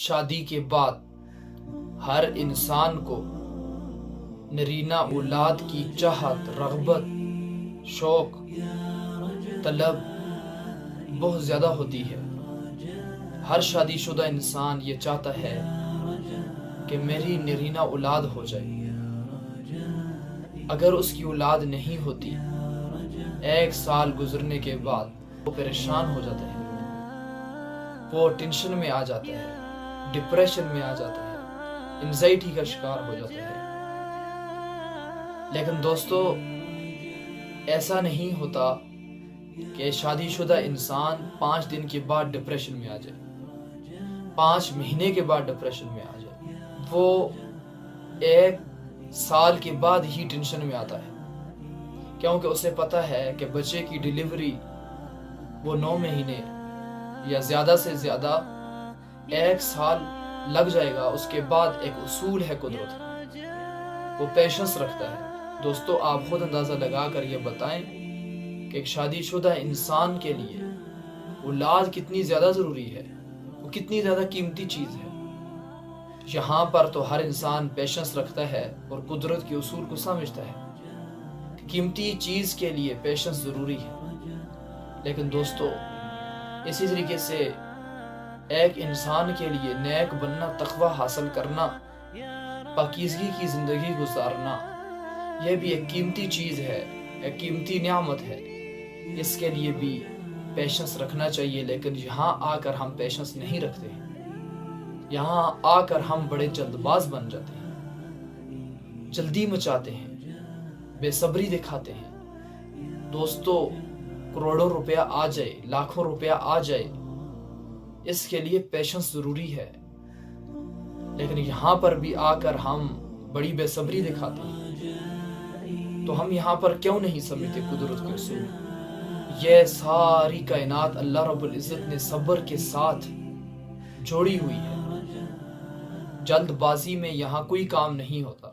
شادی کے بعد ہر انسان کو نرینہ اولاد کی چاہت، رغبت، شوق، طلب بہت زیادہ ہوتی ہے۔ ہر شادی شدہ انسان یہ چاہتا ہے کہ میری نرینہ اولاد ہو جائے۔ اگر اس کی اولاد نہیں ہوتی، 1 سال گزرنے کے بعد وہ پریشان ہو جاتا ہے، وہ ٹینشن میں آ جاتا ہے، ڈپریشن میں آ جاتا ہے، انزائٹی کا شکار ہو جاتا ہے۔ لیکن دوستو، ایسا نہیں ہوتا کہ شادی شدہ انسان 5 دن کے بعد ڈپریشن میں آ جائے، 5 مہینے کے بعد ڈپریشن میں آ جائے۔ وہ 1 سال کے بعد ہی ٹینشن میں آتا ہے، کیونکہ اسے پتہ ہے کہ بچے کی ڈیلیوری وہ 9 مہینے یا زیادہ سے زیادہ 1 سال لگ جائے گا۔ اس کے بعد ایک اصول ہے قدرت، وہ پیشنس رکھتا ہے۔ دوستو، آپ خود اندازہ لگا کر یہ بتائیں کہ ایک شادی شدہ انسان کے لیے اولاد کتنی زیادہ ضروری ہے، وہ کتنی زیادہ قیمتی چیز ہے۔ یہاں پر تو ہر انسان پیشنس رکھتا ہے اور قدرت کے اصول کو سمجھتا ہے کہ قیمتی چیز کے لیے پیشنس ضروری ہے۔ لیکن دوستو، اسی طریقے سے ایک انسان کے لیے نیک بننا، تقوی حاصل کرنا، پاکیزگی کی زندگی گزارنا، یہ بھی ایک قیمتی چیز ہے، ایک قیمتی نعمت ہے۔ اس کے لیے بھی پیشنس رکھنا چاہیے۔ لیکن یہاں آ کر ہم پیشنس نہیں رکھتے ہیں، یہاں آ کر ہم بڑے جلد باز بن جاتے ہیں، جلدی مچاتے ہیں، بے صبری دکھاتے ہیں۔ دوستو، کروڑوں روپیہ آ جائے، لاکھوں روپیہ آ جائے، اس کے لیے پیشنس ضروری ہے۔ لیکن یہاں پر بھی آ کر ہم بڑی بے صبری دکھاتے ہیں۔ تو ہم یہاں پر کیوں نہیں سمجھتے قدرت کے اصول؟ یہ ساری کائنات اللہ رب العزت نے صبر کے ساتھ جوڑی ہوئی ہے۔ جلد بازی میں یہاں کوئی کام نہیں ہوتا۔